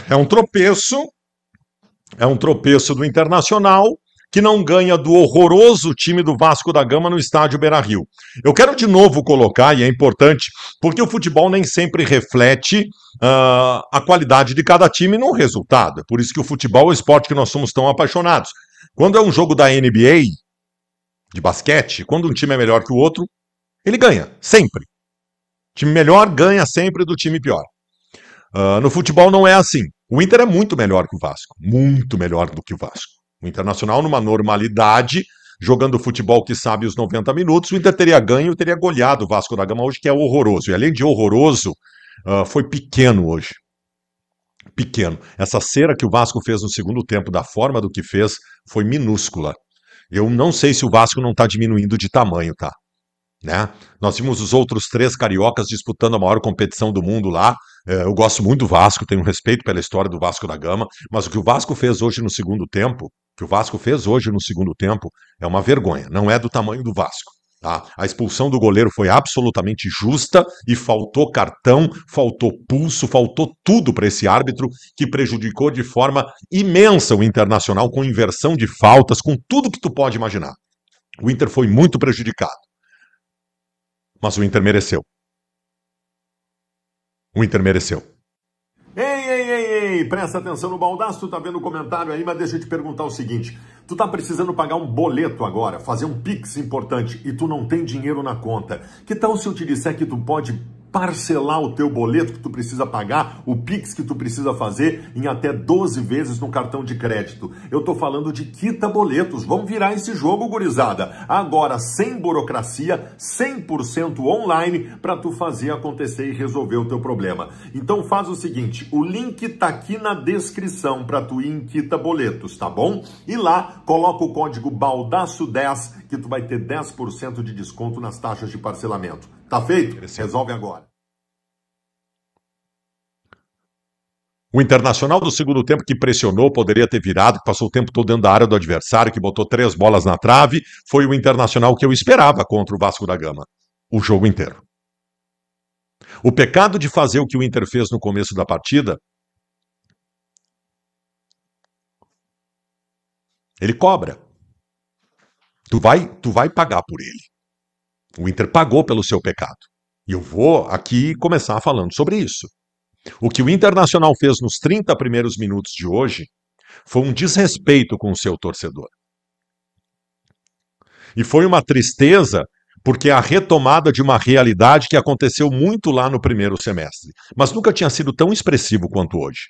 É um tropeço, é um tropeço do Internacional, que não ganha do horroroso time do Vasco da Gama no estádio Beira-Rio. Eu quero de novo colocar, e é importante, porque o futebol nem sempre reflete a qualidade de cada time no resultado. É por isso que o futebol é o esporte que nós somos tão apaixonados. Quando é um jogo da NBA, de basquete, quando um time é melhor que o outro, ele ganha, sempre. O time melhor ganha sempre do time pior. No futebol não é assim. O Inter é muito melhor que o Vasco. Muito melhor do que o Vasco. O Internacional, numa normalidade, jogando futebol que sabe os 90 minutos, o Inter teria ganho, teria goleado o Vasco da Gama hoje, que é horroroso. E além de horroroso, foi pequeno hoje. Pequeno. Essa cera que o Vasco fez no segundo tempo, da forma do que fez, foi minúscula. Eu não sei se o Vasco não está diminuindo de tamanho, tá? Né? Nós vimos os outros 3 cariocas disputando a maior competição do mundo lá. Eu gosto muito do Vasco, tenho respeito pela história do Vasco da Gama, mas o que o Vasco fez hoje no segundo tempo, é uma vergonha, não é do tamanho do Vasco. Tá? A expulsão do goleiro foi absolutamente justa e faltou cartão, faltou pulso, faltou tudo para esse árbitro que prejudicou de forma imensa o Internacional, com inversão de faltas, com tudo que tu pode imaginar. O Inter foi muito prejudicado. Mas o Inter mereceu. O Inter mereceu. Ei, presta atenção no Baldasso, tu tá vendo o comentário aí, mas deixa eu te perguntar o seguinte, tu tá precisando pagar um boleto agora, fazer um Pix importante e tu não tem dinheiro na conta. Que tal se eu te disser que tu pode parcelar o teu boleto que tu precisa pagar, o Pix que tu precisa fazer em até 12 vezes no cartão de crédito? Eu tô falando de Quita Boletos. Vamos virar esse jogo, gurizada. Agora, sem burocracia, 100% online, para tu fazer acontecer e resolver o teu problema. Então faz o seguinte, o link tá aqui na descrição para tu ir em Quita Boletos, tá bom? E lá, coloca o código BALDAÇO10 que tu vai ter 10% de desconto nas taxas de parcelamento. Tá feito? Resolve agora. O Internacional do segundo tempo que pressionou, poderia ter virado, que passou o tempo todo dentro da área do adversário, que botou 3 bolas na trave, foi o Internacional que eu esperava contra o Vasco da Gama. O jogo inteiro. O pecado de fazer o que o Inter fez no começo da partida, ele cobra. Tu vai pagar por ele. O Inter pagou pelo seu pecado. E eu vou aqui começar falando sobre isso. O que o Internacional fez nos 30 primeiros minutos de hoje foi um desrespeito com o seu torcedor. E foi uma tristeza, porque é a retomada de uma realidade que aconteceu muito lá no primeiro semestre, mas nunca tinha sido tão expressivo quanto hoje.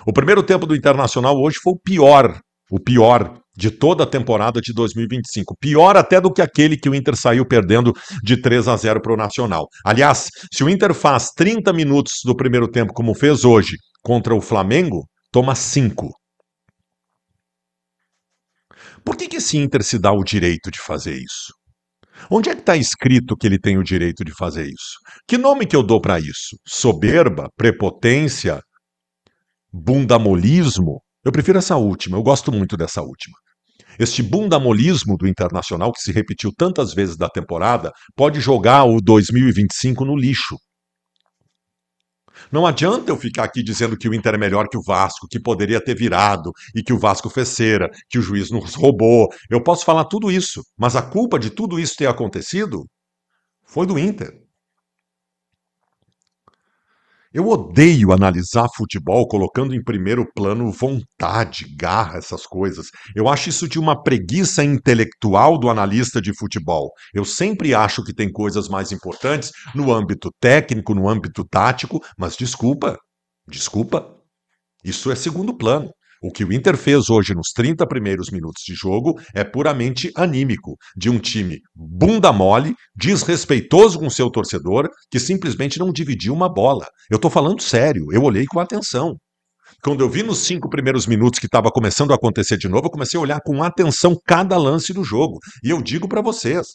O primeiro tempo do Internacional hoje foi o pior de toda a temporada de 2025. Pior até do que aquele que o Inter saiu perdendo de 3-0 para o Nacional. Aliás, se o Inter faz 30 minutos do primeiro tempo, como fez hoje, contra o Flamengo, toma 5. Por que esse Inter se dá o direito de fazer isso? Onde é que está escrito que ele tem o direito de fazer isso? Que nome que eu dou para isso? Soberba? Prepotência? Bundamolismo? Eu prefiro essa última, eu gosto muito dessa última. Este bundamolismo do Internacional, que se repetiu tantas vezes da temporada, pode jogar o 2025 no lixo. Não adianta eu ficar aqui dizendo que o Inter é melhor que o Vasco, que poderia ter virado, e que o Vasco fez cera, que o juiz nos roubou. Eu posso falar tudo isso, mas a culpa de tudo isso ter acontecido foi do Inter. Eu odeio analisar futebol colocando em primeiro plano vontade, garra, essas coisas. Eu acho isso de uma preguiça intelectual do analista de futebol. Eu sempre acho que tem coisas mais importantes no âmbito técnico, no âmbito tático, mas desculpa, isso é segundo plano. O que o Inter fez hoje nos 30 primeiros minutos de jogo é puramente anímico, de um time bunda mole, desrespeitoso com seu torcedor, que simplesmente não dividiu uma bola. Eu estou falando sério, eu olhei com atenção. Quando eu vi nos 5 primeiros minutos que estava começando a acontecer de novo, eu comecei a olhar com atenção cada lance do jogo. E eu digo para vocês,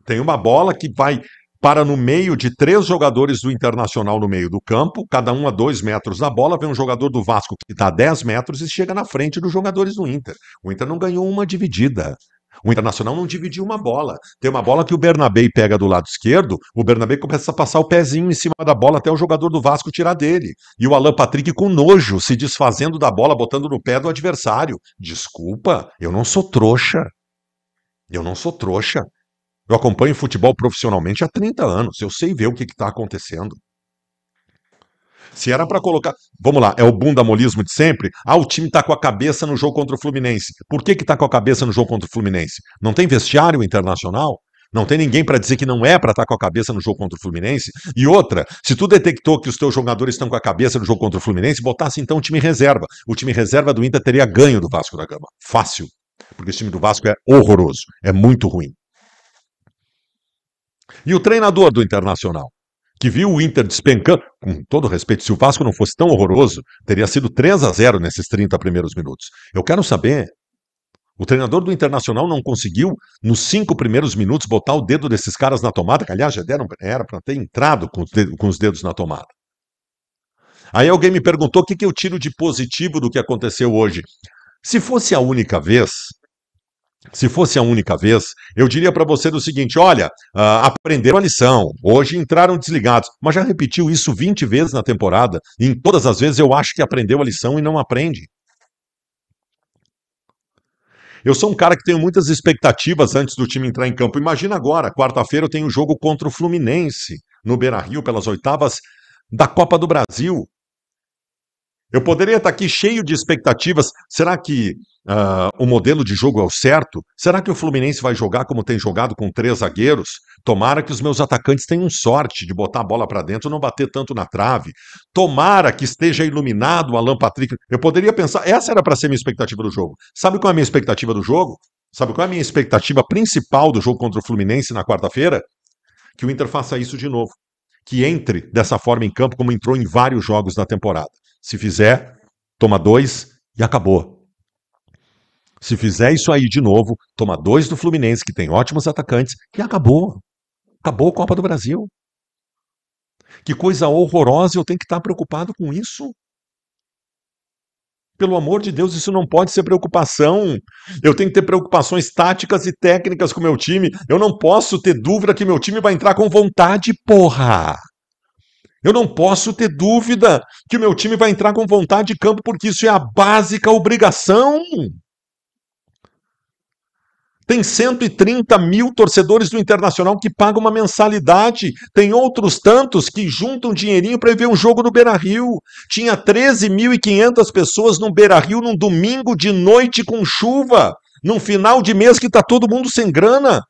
tem uma bola que vai para no meio de 3 jogadores do Internacional no meio do campo, cada um a 2 metros da bola, vem um jogador do Vasco que está a 10 metros e chega na frente dos jogadores do Inter. O Inter não ganhou uma dividida. O Internacional não dividiu uma bola. Tem uma bola que o Bernabé pega do lado esquerdo, o Bernabé começa a passar o pezinho em cima da bola até o jogador do Vasco tirar dele. E o Alan Patrick com nojo, se desfazendo da bola, botando no pé do adversário. Desculpa, eu não sou trouxa. Eu não sou trouxa. Eu acompanho futebol profissionalmente há 30 anos. Eu sei ver o que está acontecendo. Se era para colocar... Vamos lá, é o bundamolismo de sempre? Ah, o time tá com a cabeça no jogo contra o Fluminense. Por que tá com a cabeça no jogo contra o Fluminense? Não tem vestiário internacional? Não tem ninguém para dizer que não é para estar com a cabeça no jogo contra o Fluminense? E outra, se tu detectou que os teus jogadores estão com a cabeça no jogo contra o Fluminense, botasse então o time reserva. O time reserva do Inter teria ganho do Vasco da Gama. Fácil. Porque o time do Vasco é horroroso. É muito ruim. E o treinador do Internacional? Que viu o Inter despencando, com todo respeito, se o Vasco não fosse tão horroroso, teria sido 3-0 nesses 30 primeiros minutos. Eu quero saber, o treinador do Internacional não conseguiu, nos 5 primeiros minutos, botar o dedo desses caras na tomada, que aliás já era para ter entrado com os dedos na tomada. Aí alguém me perguntou o que eu tiro de positivo do que aconteceu hoje. Se fosse a única vez, eu diria para você o seguinte, olha, aprenderam a lição, hoje entraram desligados, mas já repetiu isso 20 vezes na temporada, e em todas as vezes eu acho que aprendeu a lição e não aprende. Eu sou um cara que tenho muitas expectativas antes do time entrar em campo. Imagina agora, quarta-feira eu tenho um jogo contra o Fluminense, no Beira-Rio, pelas oitavas da Copa do Brasil. Eu poderia estar aqui cheio de expectativas. Será que o modelo de jogo é o certo? Será que o Fluminense vai jogar como tem jogado com 3 zagueiros? Tomara que os meus atacantes tenham sorte de botar a bola para dentro e não bater tanto na trave. Tomara que esteja iluminado o Alan Patrick. Eu poderia pensar, essa era para ser minha expectativa do jogo. Sabe qual é a minha expectativa do jogo? Sabe qual é a minha expectativa principal do jogo contra o Fluminense na quarta-feira? Que o Inter faça isso de novo. Que entre dessa forma em campo como entrou em vários jogos da temporada. Se fizer, toma 2 e acabou. Se fizer isso aí de novo, toma 2 do Fluminense, que tem ótimos atacantes, e acabou. Acabou a Copa do Brasil. Que coisa horrorosa, eu tenho que estar preocupado com isso. Pelo amor de Deus, isso não pode ser preocupação. Eu tenho que ter preocupações táticas e técnicas com o meu time. Eu não posso ter dúvida que meu time vai entrar com vontade, porra. Eu não posso ter dúvida que o meu time vai entrar com vontade de campo, porque isso é a básica obrigação. Tem 130 mil torcedores do Internacional que pagam uma mensalidade. Tem outros tantos que juntam dinheirinho para ver um jogo no Beira-Rio. Tinha 13.500 pessoas no Beira-Rio num domingo de noite com chuva, num final de mês que está todo mundo sem grana.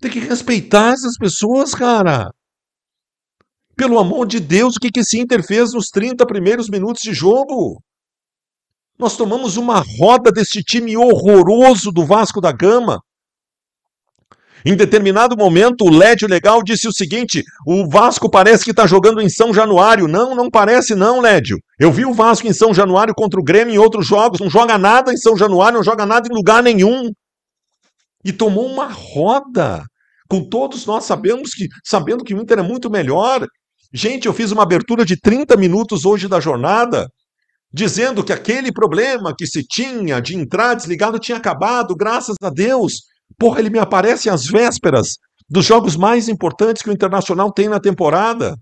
Tem que respeitar essas pessoas, cara. Pelo amor de Deus, o que esse Inter fez nos 30 primeiros minutos de jogo? Nós tomamos uma roda desse time horroroso do Vasco da Gama. Em determinado momento, o Lédio Legal disse o seguinte, o Vasco parece que está jogando em São Januário. Não, não parece não, Lédio. Eu vi o Vasco em São Januário contra o Grêmio em outros jogos. Não joga nada em São Januário, não joga nada em lugar nenhum. E tomou uma roda. Com todos nós sabendo que o Inter é muito melhor. Gente, eu fiz uma abertura de 30 minutos hoje da jornada, dizendo que aquele problema que se tinha de entrar desligado tinha acabado, graças a Deus. Porra, ele me aparece às vésperas dos jogos mais importantes que o Internacional tem na temporada.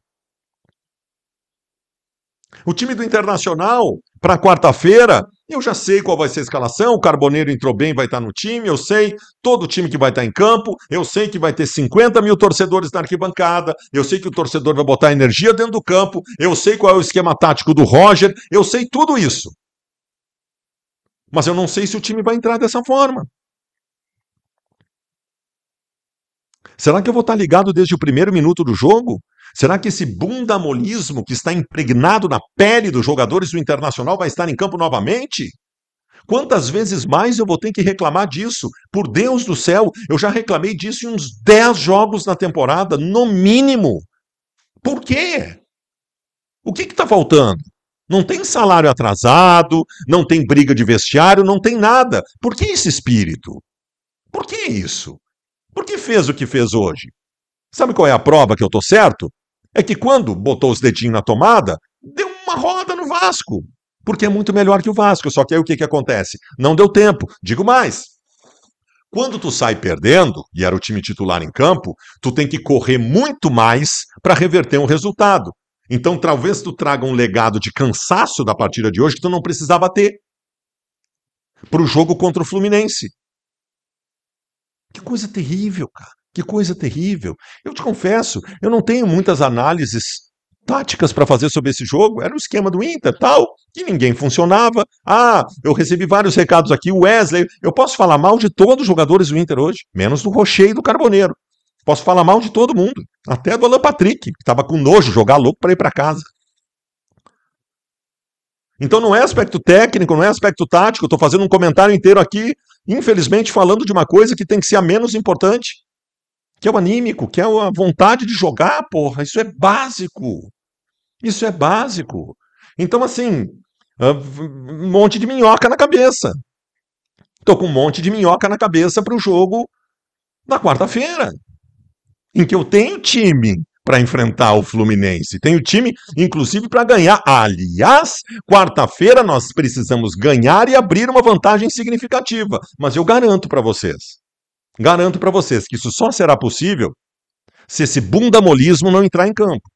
O time do Internacional, para quarta-feira, eu já sei qual vai ser a escalação, o Carboneiro entrou bem, vai estar no time, eu sei todo o time que vai estar em campo, eu sei que vai ter 50 mil torcedores na arquibancada, eu sei que o torcedor vai botar energia dentro do campo, eu sei qual é o esquema tático do Roger, eu sei tudo isso. Mas eu não sei se o time vai entrar dessa forma. Será que eu vou estar ligado desde o primeiro minuto do jogo? Será que esse bundamolismo que está impregnado na pele dos jogadores do Internacional vai estar em campo novamente? Quantas vezes mais eu vou ter que reclamar disso? Por Deus do céu, eu já reclamei disso em uns 10 jogos na temporada, no mínimo. Por quê? O que está faltando? Não tem salário atrasado, não tem briga de vestiário, não tem nada. Por que esse espírito? Por que isso? Por que fez o que fez hoje? Sabe qual é a prova que eu tô certo? É que quando botou os dedinhos na tomada, deu uma roda no Vasco. Porque é muito melhor que o Vasco. Só que aí o que acontece? Não deu tempo. Digo mais. Quando tu sai perdendo, e era o time titular em campo, tu tem que correr muito mais para reverter um resultado. Então, talvez tu traga um legado de cansaço da partida de hoje que tu não precisava ter para o jogo contra o Fluminense. Que coisa terrível, cara. Que coisa terrível. Eu te confesso, eu não tenho muitas análises táticas para fazer sobre esse jogo. Era o esquema do Inter, tal, que ninguém funcionava. Ah, eu recebi vários recados aqui. O Wesley, eu posso falar mal de todos os jogadores do Inter hoje, menos do Rocher e do Carboneiro. Posso falar mal de todo mundo, até do Alan Patrick, que estava com nojo, jogar louco para ir para casa. Então não é aspecto técnico, não é aspecto tático. Eu estou fazendo um comentário inteiro aqui, infelizmente, falando de uma coisa que tem que ser a menos importante, que é o anímico, que é a vontade de jogar, porra. Isso é básico. Isso é básico. Então, assim, um monte de minhoca na cabeça. Estou com um monte de minhoca na cabeça para o jogo na quarta-feira, em que eu tenho time para enfrentar o Fluminense. Tenho time, inclusive, para ganhar. Aliás, quarta-feira nós precisamos ganhar e abrir uma vantagem significativa. Mas eu garanto para vocês que isso só será possível se esse bundamolismo não entrar em campo.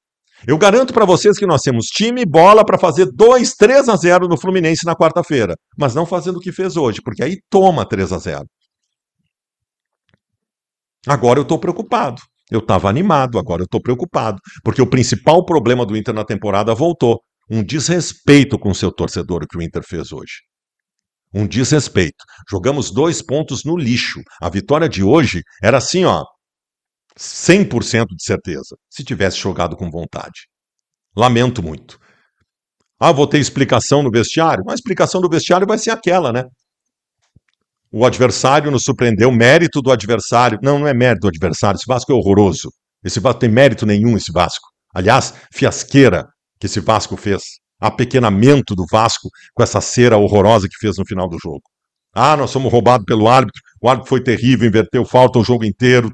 Eu garanto para vocês que nós temos time e bola para fazer 2-3-0 no Fluminense na quarta-feira, mas não fazendo o que fez hoje, porque aí toma 3-0. Agora eu estou preocupado. Eu estava animado, agora eu estou preocupado, porque o principal problema do Inter na temporada voltou. Um desrespeito com o seu torcedor que o Inter fez hoje. Um desrespeito. Jogamos 2 pontos no lixo. A vitória de hoje era assim, ó, 100% de certeza, se tivesse jogado com vontade. Lamento muito. Ah, vou ter explicação no vestiário? A explicação do vestiário vai ser aquela, né? O adversário nos surpreendeu, mérito do adversário. Não, não é mérito do adversário, esse Vasco é horroroso. Esse Vasco tem mérito nenhum, esse Vasco. Aliás, fiasqueira que esse Vasco fez. Apequenamento do Vasco com essa cera horrorosa que fez no final do jogo. Ah, nós somos roubados pelo árbitro, o árbitro foi terrível, inverteu falta o jogo inteiro,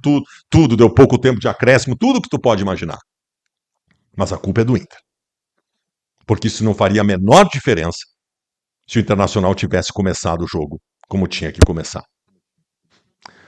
tudo, deu pouco tempo de acréscimo, tudo que tu pode imaginar. Mas a culpa é do Inter. Porque isso não faria a menor diferença se o Internacional tivesse começado o jogo como tinha que começar.